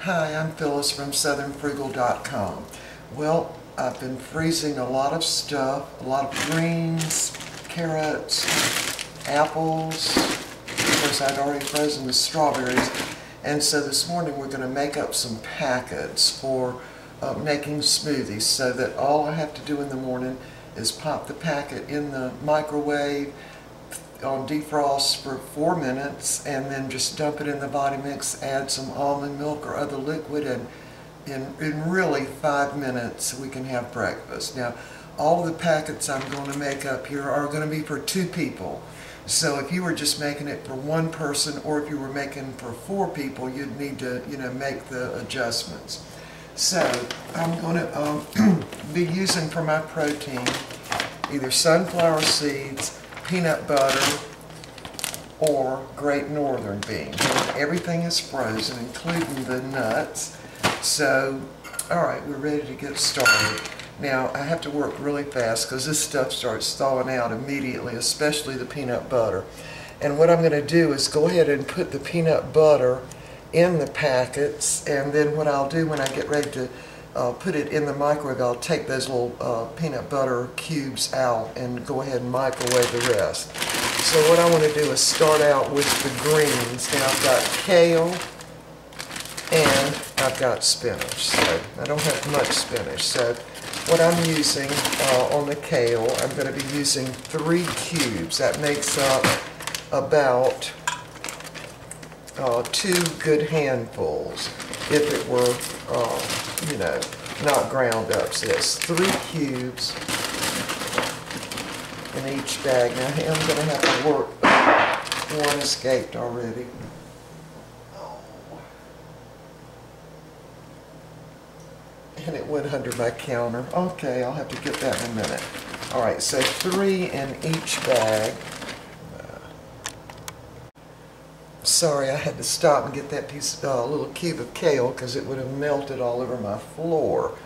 Hi, I'm Phyllis from southernfrugal.com. Well, I've been freezing a lot of stuff, a lot of greens, carrots, apples. Of course, I'd already frozen the strawberries. And so this morning we're going to make up some packets for making smoothies, so that all I have to do in the morning is pop the packet in the microwave on defrost for 4 minutes, and then just dump it in the Vitamix, add some almond milk or other liquid, and in really 5 minutes we can have breakfast. Now, all of the packets I'm going to make up here are going to be for 2 people. So if you were just making it for 1 person, or if you were making for 4 people, you'd need to, make the adjustments. So I'm going to be using for my protein either sunflower seeds, peanut butter, or Great Northern beans. Everything is frozen, including the nuts. So, alright, we're ready to get started. Now, I have to work really fast because this stuff starts thawing out immediately, especially the peanut butter. And what I'm going to do is go ahead and put the peanut butter in the packets, and then what I'll do when I get ready to put it in the microwave, I'll take those little peanut butter cubes out and go ahead and microwave the rest. So what I want to do is start out with the greens. Now I've got kale and I've got spinach. So I don't have much spinach. So what I'm using on the kale, I'm going to be using 3 cubes. That makes up about 2 good handfuls if it were, not ground up. So that's 3 cubes in each bag. Now I'm going to have to work. One escaped already. And it went under my counter. Okay, I'll have to get that in a minute. Alright, so 3 in each bag. Sorry, I had to stop and get that little cube of kale because it would have melted all over my floor.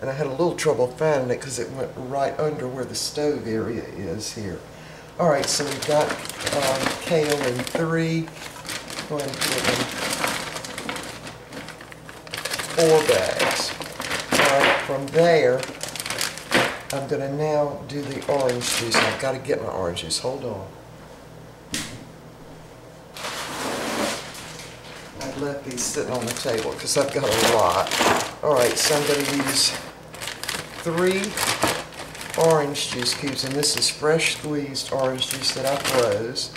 And I had a little trouble finding it because it went right under where the stove area is here. Alright, so we've got kale in 3. Go ahead and put in 4 bags. Alright, from there, I'm going to now do the orange juice. I've got to get my orange juice. Hold on. I've left these sitting on the table because I've got a lot. Alright, so I'm going to use 3 orange juice cubes, and this is fresh squeezed orange juice that I froze.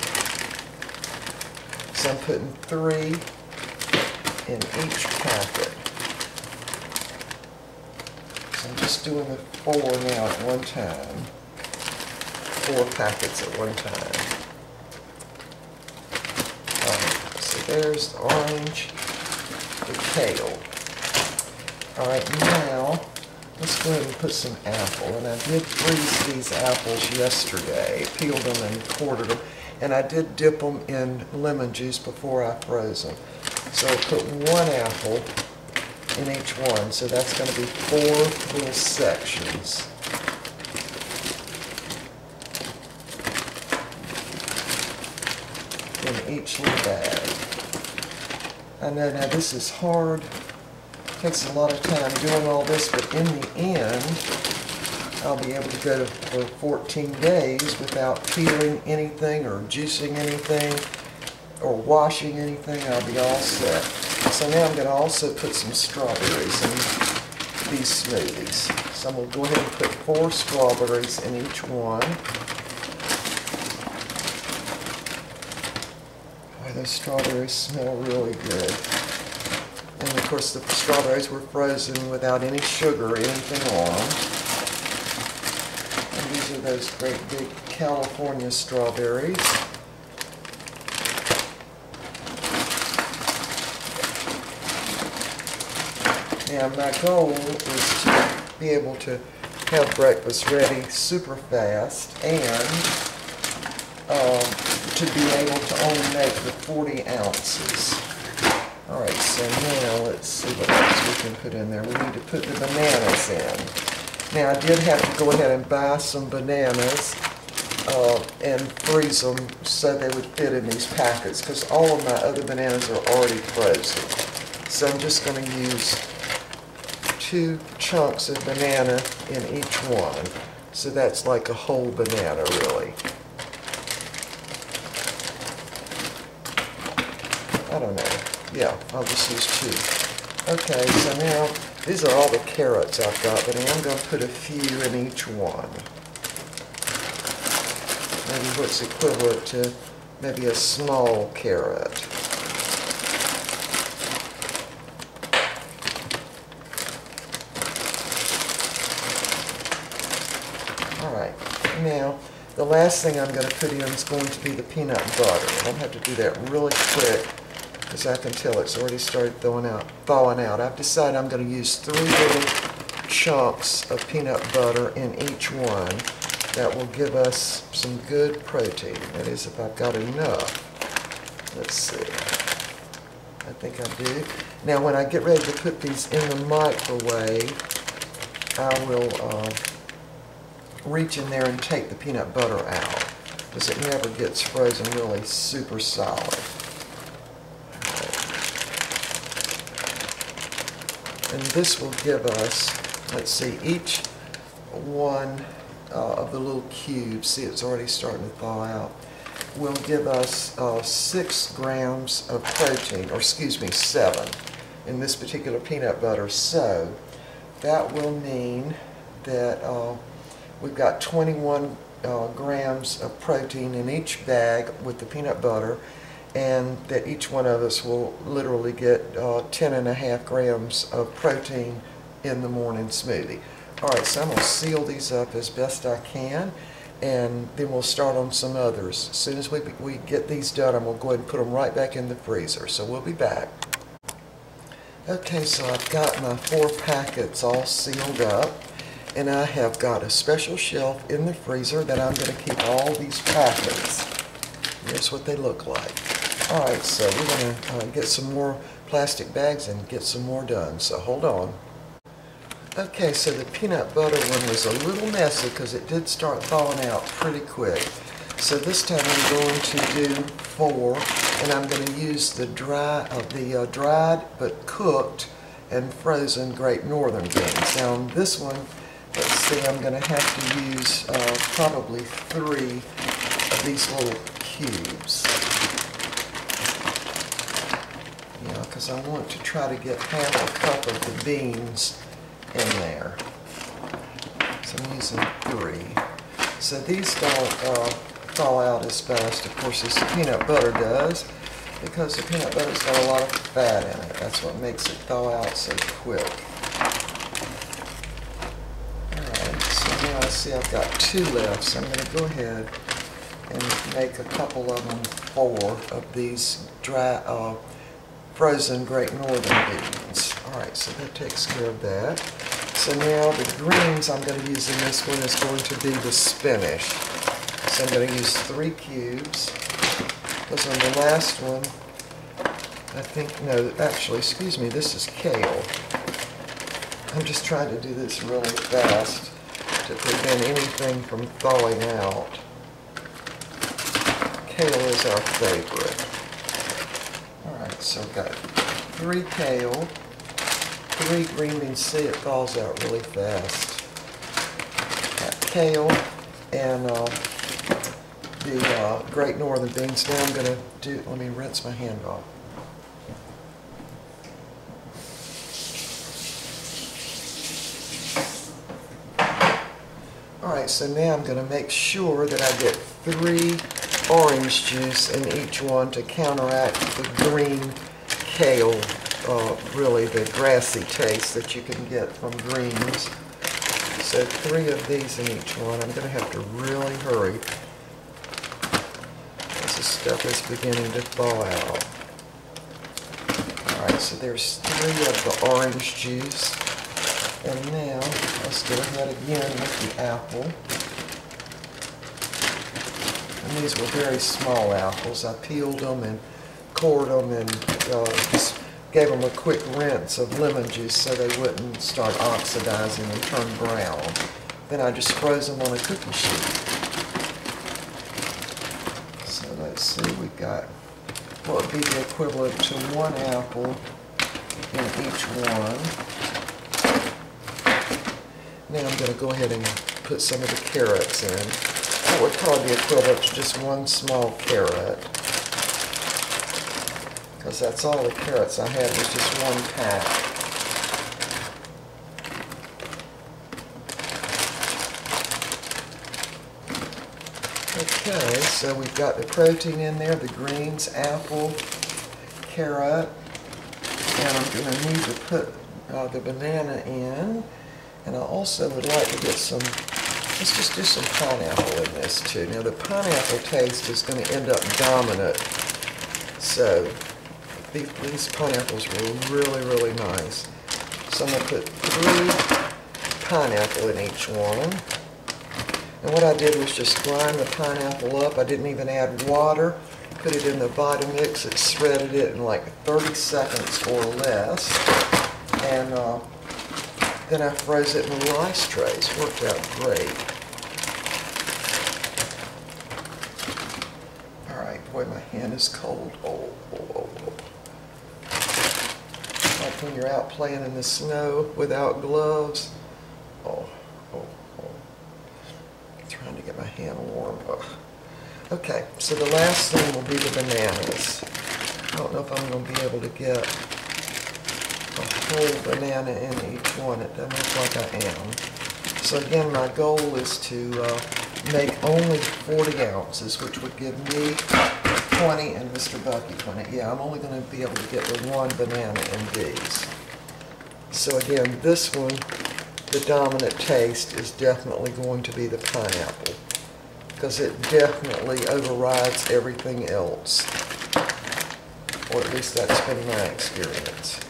So I'm putting 3 in each packet. So I'm just doing the 4 now at one time. 4 packets at one time. So there's the orange, the kale. Alright, now let's go ahead and put some apple. And I did freeze these apples yesterday, peeled them and quartered them. And I did dip them in lemon juice before I froze them. So I'll put 1 apple in each one. So that's going to be 4 little sections. In each little bag. I know now this is hard. Takes a lot of time doing all this, but in the end, I'll be able to go for 14 days without peeling anything or juicing anything or washing anything. I'll be all set. So now I'm going to also put some strawberries in these smoothies. So I'm going to go ahead and put 4 strawberries in each one. Boy, those strawberries smell really good. And of course the strawberries were frozen without any sugar or anything on them. And these are those great big California strawberries. Now my goal is to be able to have breakfast ready super fast, and to be able to only make the 40 ounces. Alright, so now let's see what else we can put in there. We need to put the bananas in. Now I did have to go ahead and buy some bananas and freeze them so they would fit in these packets, because all of my other bananas are already frozen. So I'm just going to use 2 chunks of banana in each one. So that's like a whole banana, really. I don't know. Yeah, I'll just use 2. Okay, so now these are all the carrots I've got, but I am going to put a few in each one. Maybe what's equivalent to maybe a small carrot. Alright, now the last thing I'm going to put in is going to be the peanut butter. I'm going to have to do that really quick because I can tell it's already started thawing out. I've decided I'm going to use 3 little chunks of peanut butter in each one. That will give us some good protein. That is, if I've got enough. Let's see. I think I do. Now, when I get ready to put these in the microwave, I will reach in there and take the peanut butter out, because it never gets frozen really super solid. And this will give us, let's see, each one of the little cubes, see it's already starting to thaw out, will give us 6 grams of protein, or excuse me, 7 in this particular peanut butter. So that will mean that we've got 21 grams of protein in each bag with the peanut butter, and that each one of us will literally get 10.5 grams of protein in the morning smoothie. Alright, so I'm going to seal these up as best I can, and then we'll start on some others. As soon as we get these done, I'm going to go ahead and put them right back in the freezer. So we'll be back. Okay, so I've got my 4 packets all sealed up, and I have got a special shelf in the freezer that I'm going to keep all these packets. Here's what they look like. Alright, so we're going to get some more plastic bags and get some more done, so hold on. Okay, so the peanut butter one was a little messy because it did start thawing out pretty quick. So this time I'm going to do 4, and I'm going to use the dried but cooked and frozen Great Northern beans. Now on this one, let's see, I'm going to have to use probably 3 of these little cubes. Yeah, because I want to try to get half a cup of the beans in there. So I'm using 3. So these don't thaw out as fast, of course, as the peanut butter does, because the peanut butter's got a lot of fat in it. That's what makes it thaw out so quick. Alright, so now I see I've got 2 left, so I'm going to go ahead and make a couple of them 4 of these dry, frozen Great Northern beans. Alright, so that takes care of that. So now the greens I'm going to use in this one is going to be the spinach. So I'm going to use 3 cubes. Because on the last one, I think, no, actually, excuse me, this is kale. I'm just trying to do this really fast to prevent anything from thawing out. Kale is our favorite. Alright, so I've got 3 kale, 3 green beans. See, it thaws out really fast. Got kale and the Great Northern beans. Now I'm going to do, let me rinse my hand off. Alright, so now I'm going to make sure that I get 3 orange juice in each one to counteract the green kale, really the grassy taste that you can get from greens. So 3 of these in each one. I'm going to have to really hurry as the stuff is beginning to thaw out. Alright, so there's 3 of the orange juice. And now, let's go ahead again with the apple. And these were very small apples. I peeled them and cored them and just gave them a quick rinse of lemon juice so they wouldn't start oxidizing and turn brown. Then I just froze them on a cookie sheet. So let's see, we've got what would be the equivalent to 1 apple each one. Now I'm going to go ahead and put some of the carrots in. That would probably be equivalent to just one small carrot, because that's all the carrots I had was just one pack. Okay, so we've got the protein in there, the greens, apple, carrot, and I'm going to need to put the banana in. And I also would like to get some, let's just do some pineapple in this too. Now the pineapple taste is going to end up dominant. So these pineapples were really, really nice. So I'm going to put 3 pineapple in each one. And what I did was just grind the pineapple up. I didn't even add water. Put it in the Vitamix. It shredded it in like 30 seconds or less. And then I froze it in little ice trays. Worked out great. All right, boy, my hand is cold. Oh. Like when you're out playing in the snow without gloves. Oh. Trying to get my hand warm. Oh. Okay, so the last thing will be the bananas. I don't know if I'm going to be able to get a whole banana in each one. It doesn't look like I am. So again, my goal is to make only 40 ounces, which would give me 20 and Mr. Bucky 20. Yeah, I'm only going to be able to get the one banana in these. So again, this one, the dominant taste is definitely going to be the pineapple, because it definitely overrides everything else. Or at least that's been my experience.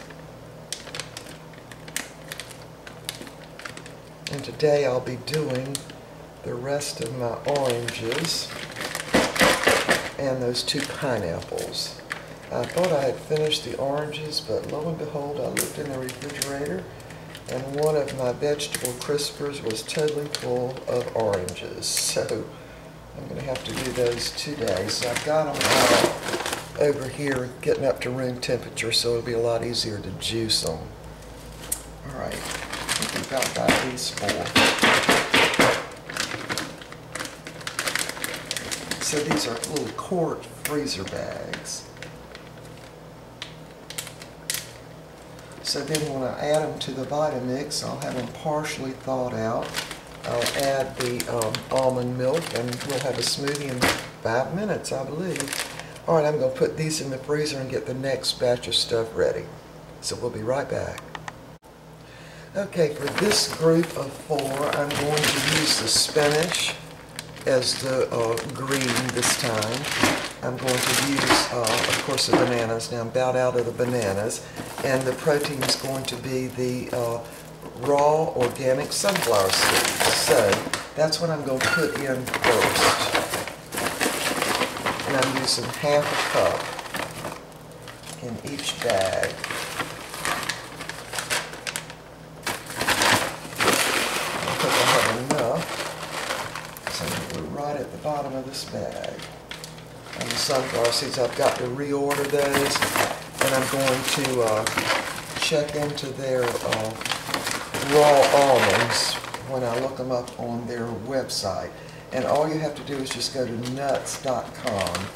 And today I'll be doing the rest of my oranges and those 2 pineapples. I thought I had finished the oranges, but lo and behold, I looked in the refrigerator and one of my vegetable crispers was totally full of oranges. So I'm going to have to do those today. So I've got them out over here getting up to room temperature, so it'll be a lot easier to juice them. All right, I think we've got these 4. So these are little quart freezer bags. So then when I add them to the Vitamix, I'll have them partially thawed out. I'll add the almond milk and we'll have a smoothie in 5 minutes, I believe. All right, I'm going to put these in the freezer and get the next batch of stuff ready. So we'll be right back. Okay, for this group of 4, I'm going to use the spinach as the green this time. I'm going to use, of course, the bananas. Now I'm about out of the bananas. And the protein is going to be the raw organic sunflower seeds. So that's what I'm going to put in first. And I'm using half a cup in each bag. I think I have enough. So I'm going to put right at the bottom of this bag. And the sunflower seeds, I've got to reorder those. And I'm going to check into their raw almonds when I look them up on their website. And all you have to do is just go to nuts.com.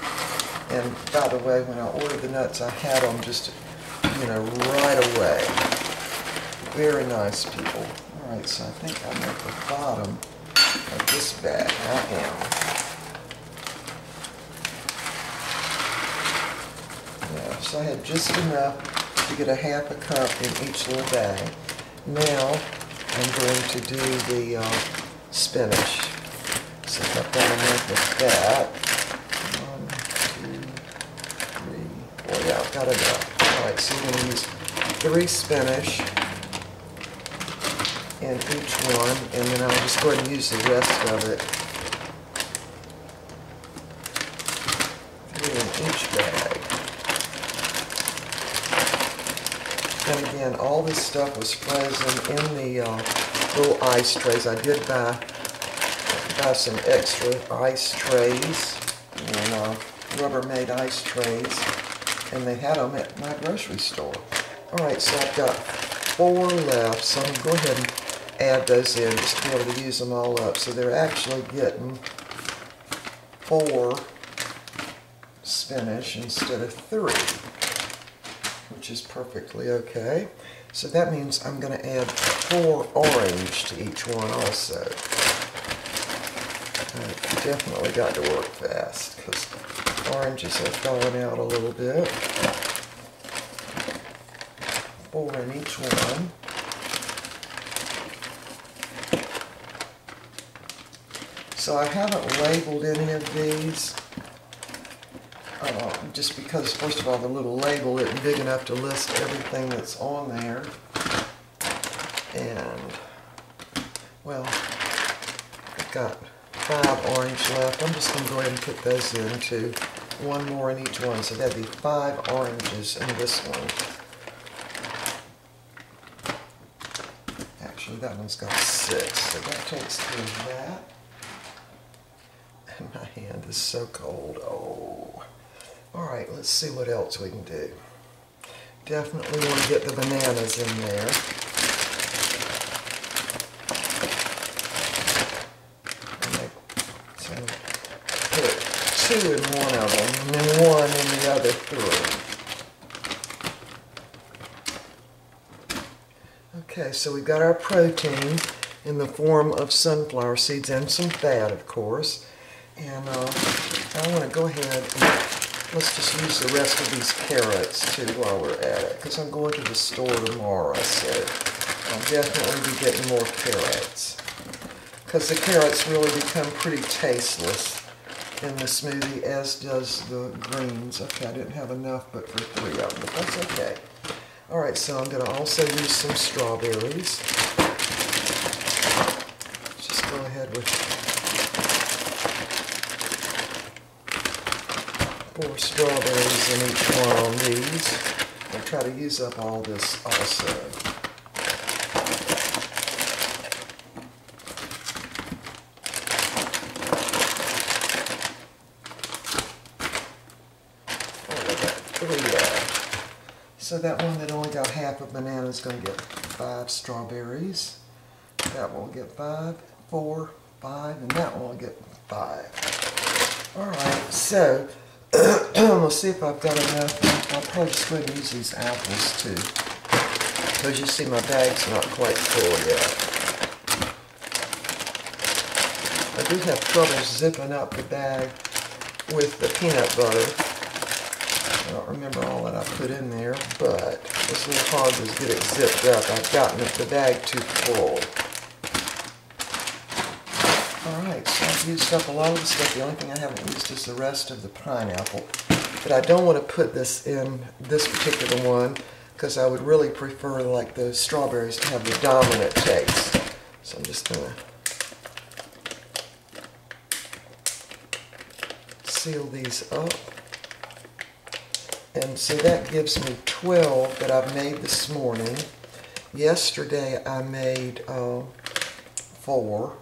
And by the way, when I ordered the nuts, I had them just, right away. Very nice people. All right, so I think I'm at the bottom of this bag. I am. So I had just enough to get a half a cup in each little bag. Now I'm going to do the spinach. So I've got enough of that. 1, 2, 3, 4. Yeah, I've got enough. Alright, so I'm going to use 3 spinach in each one, and then I'll just go ahead and use the rest of it. 3 in each bag. And again, all this stuff was frozen in the little ice trays. I did buy some extra ice trays, and Rubbermaid ice trays, and they had them at my grocery store. Alright, so I've got 4 left, so I'm going to go ahead and add those in just to be able to use them all up. So they're actually getting 4 spinach instead of 3, which is perfectly okay. So that means I'm going to add 4 orange to each one also. I've definitely got to work fast because oranges are falling out a little bit. 4 in each one. So I haven't labeled any of these, just because, first of all, the little label isn't big enough to list everything that's on there. And, well, I've got 5 orange left. I'm just going to go ahead and put those into 1 more in each one. So that'd be 5 oranges in this one. Actually, that one's got 6, so that takes care of that. And my hand is so cold. Oh. Alright, let's see what else we can do. Definitely want to get the bananas in there. So put 2 in one of them, and then 1 in the other 3. Okay, so we've got our protein in the form of sunflower seeds and some fat, of course. And I want to go ahead and let's just use the rest of these carrots too while we're at it, because I'm going to the store tomorrow, so I'll definitely be getting more carrots. Because the carrots really become pretty tasteless in the smoothie, as does the greens. Okay, I didn't have enough but for 3 of them, but that's okay. Alright, so I'm going to also use some strawberries. Let's just go ahead with 4 strawberries in each one on these. I'll try to use up all this also. So that one that only got half a banana is going to get 5 strawberries. That one will get 5, 4, 5, and that one will get 5. Alright, so we'll see if I've got enough. I'll probably just go ahead and use these apples too, because you see my bag's not quite full yet. I do have trouble zipping up the bag with the peanut butter. I don't remember all that I put in there, but it's a little hard to get it zipped up. I've gotten the bag too full. Alright, so I've used up a lot of the stuff. The only thing I haven't used is the rest of the pineapple. But I don't want to put this in this particular one, because I would really prefer like the strawberries to have the dominant taste. So I'm just going to seal these up. And so that gives me 12 that I've made this morning. Yesterday I made 4.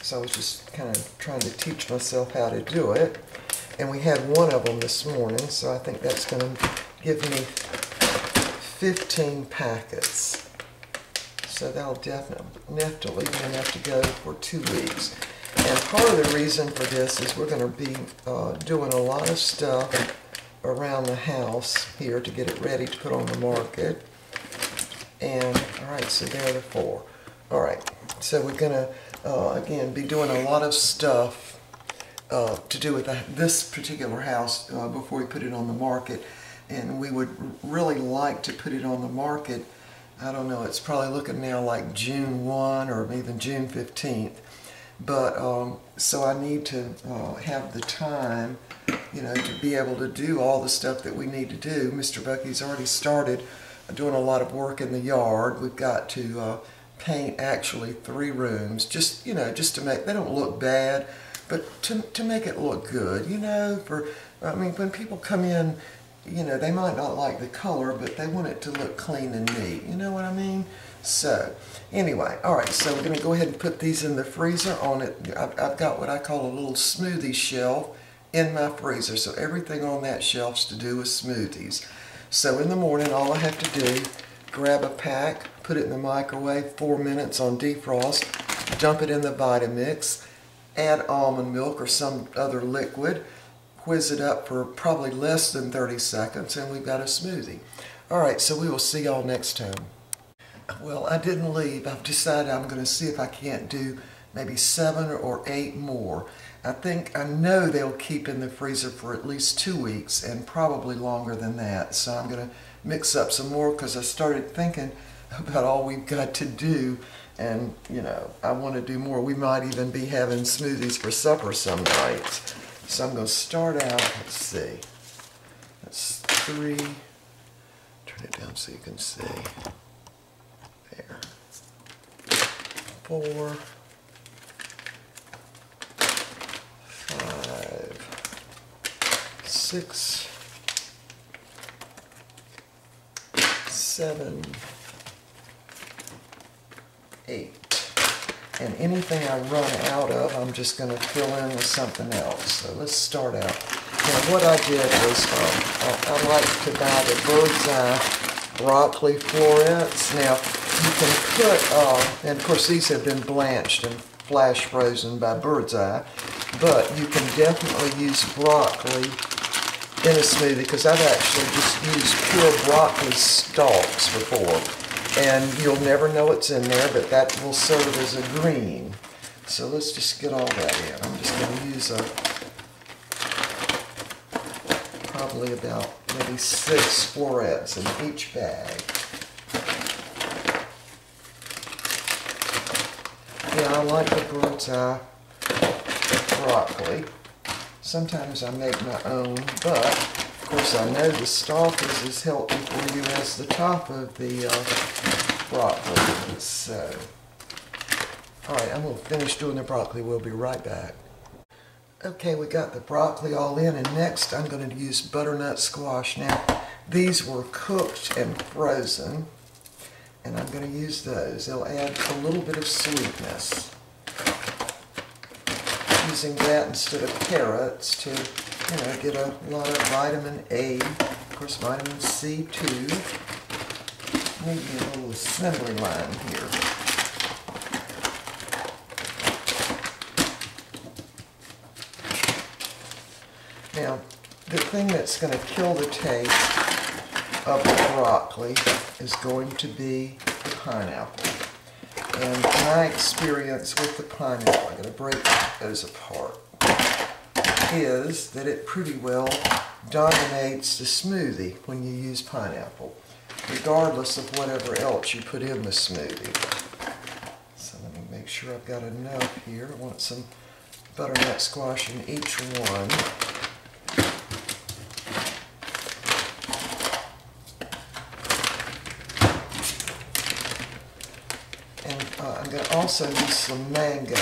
So I was just kind of trying to teach myself how to do it. And we had 1 of them this morning, so I think that's going to give me 15 packets. So that'll definitely be enough to go for 2 weeks. And part of the reason for this is we're going to be doing a lot of stuff around the house here to get it ready to put on the market. And alright, so there are the 4. Alright, so we're going to again be doing a lot of stuff to do with this particular house before we put it on the market. And we would really like to put it on the market, I don't know, it's probably looking now like June 1 or even June 15th. But so I need to have the time, you know, to be able to do all the stuff that we need to do. Mr. Bucky's already started doing a lot of work in the yard. We've got to paint actually 3 rooms, just, you know, just to make, they don't look bad, but to make it look good, you know, for, I mean, when people come in, you know, they might not like the color, but they want it to look clean and neat, you know what I mean? So, anyway, alright, so we're going to go ahead and put these in the freezer on it. I've got what I call a little smoothie shelf in my freezer, so everything on that shelf's to do with smoothies. So in the morning, all I have to do, grab a pack, put it in the microwave, 4 minutes on defrost, dump it in the Vitamix, add almond milk or some other liquid, whiz it up for probably less than 30 seconds, and we've got a smoothie. All right, so we will see y'all next time. Well, I didn't leave. I've decided I'm going to see if I can't do maybe 7 or 8 more. I know they'll keep in the freezer for at least 2 weeks and probably longer than that. So I'm going to mix up some more because I started thinking about all we've got to do, and you know, I want to do more. We might even be having smoothies for supper some nights. So I'm going to start out, let's see, that's 3, turn it down so you can see, there, 4, 5, 6, 7, 8. And anything I run out of, I'm just going to fill in with something else. So let's start out. Now what I did was, I like to buy the Bird's Eye broccoli florets. Now you can put, and of course these have been blanched and flash frozen by Bird's Eye, but you can definitely use broccoli in a smoothie, because I've actually just used pure broccoli stalks before. And you'll never know it's in there, but that will serve as a green. So let's just get all that in. I'm just going to use probably about maybe 6 florets in each bag. Yeah, I like the Bird's Eye broccoli. Sometimes I make my own, but of course I know the stalk is as healthy for you as the top of the broccoli. So, alright, I'm going to finish doing the broccoli. We'll be right back. Okay, we got the broccoli all in, and next I'm going to use butternut squash. Now, these were cooked and frozen, and I'm going to use those. They'll add a little bit of sweetness. Using that instead of carrots to, you know, get a lot of vitamin A, of course vitamin C too. Maybe a little assembly line here. Now, the thing that's going to kill the taste of the broccoli is going to be the pineapple. And my experience with the pineapple, I'm going to break those apart, is that it pretty well dominates the smoothie when you use pineapple, regardless of whatever else you put in the smoothie. So let me make sure I've got enough here. I want some butternut squash in each one. I'm going to also use some mango.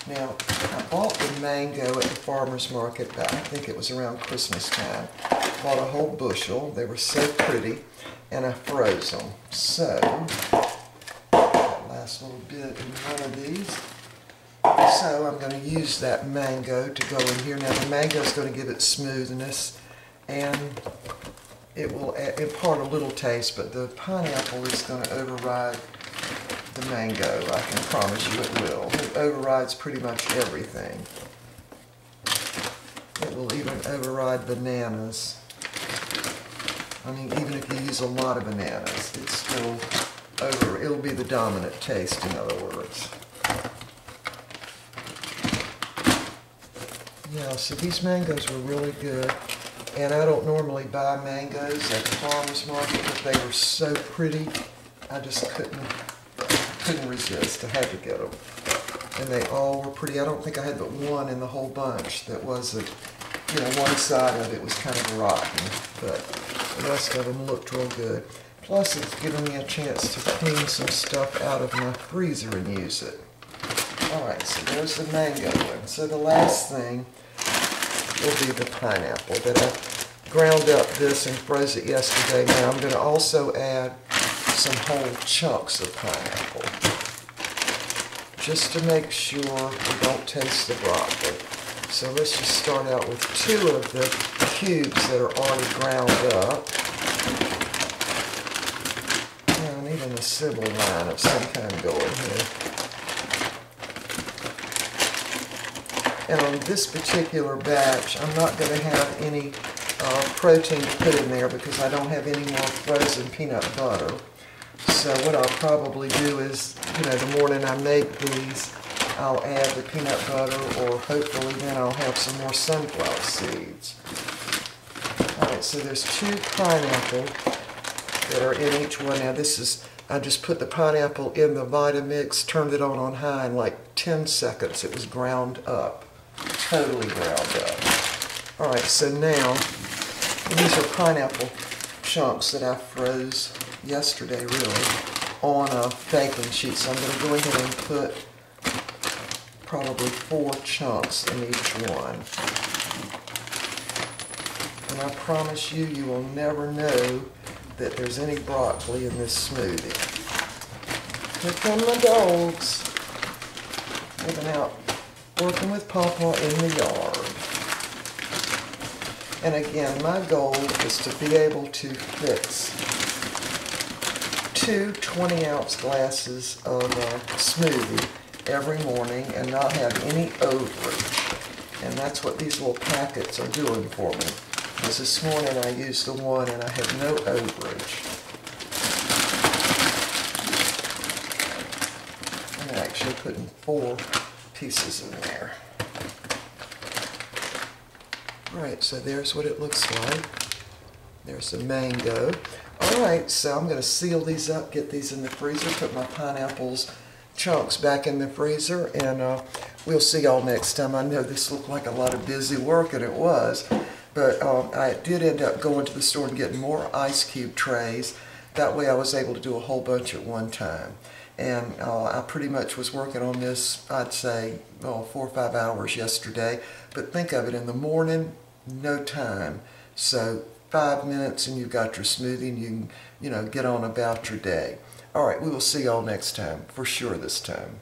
Now, I bought the mango at the farmer's market, but I think it was around Christmas time. Bought a whole bushel. They were so pretty, and I froze them. So, that last little bit in one of these. So, I'm going to use that mango to go in here. Now, the mango is going to give it smoothness, and it will impart a little taste, but the pineapple is going to override the mango. I can promise you it will. It overrides pretty much everything. It will even override bananas. I mean, even if you use a lot of bananas, it's still it'll be the dominant taste, in other words. Yeah, so these mangoes were really good. And I don't normally buy mangoes at the farmer's market, but they were so pretty, I just couldn't resist. I had to get them. And they all were pretty. I don't think I had but one in the whole bunch that wasn't, you know, one side of it was kind of rotten, but the rest of them looked real good. Plus, it's given me a chance to clean some stuff out of my freezer and use it. Alright, so there's the mango one. So the last thing will be the pineapple that I ground up this and froze it yesterday. Now I'm going to also add some whole chunks of pineapple, just to make sure we don't taste the broccoli. So let's just start out with 2 of the cubes that are already ground up. an assembly line of some kind going here. And on this particular batch, I'm not going to have any protein to put in there because I don't have any more frozen peanut butter. So what I'll probably do is, the morning I make these, I'll add the peanut butter, or hopefully then I'll have some more sunflower seeds. Alright, so there's 2 pineapple that are in each one. Now this is, I just put the pineapple in the Vitamix, turned it on high, in like 10 seconds it was ground up. Totally ground up. Alright, so now, these are pineapple chunks that I froze yesterday, really, on a baking sheet. So I'm going to go ahead and put probably 4 chunks in each one. And I promise you, you will never know that there's any broccoli in this smoothie. Here come my dogs. Living out, working with Papa in the yard. And again, my goal is to be able to fix 2 20-ounce glasses of smoothie every morning and not have any overage. And that's what these little packets are doing for me. Because this morning I used the one and I had no overage. I'm actually putting 4 pieces in there. Alright, so there's what it looks like. There's the mango. Alright, so I'm going to seal these up, get these in the freezer, put my pineapples chunks back in the freezer, and we'll see y'all next time. I know this looked like a lot of busy work, and it was, but I did end up going to the store and getting more ice cube trays. That way I was able to do a whole bunch at one time. And I pretty much was working on this, I'd say, 4 or 5 hours yesterday. But think of it, in the morning, no time. So 5 minutes and you've got your smoothie and you can, get on about your day. All right, we will see y'all next time, for sure this time.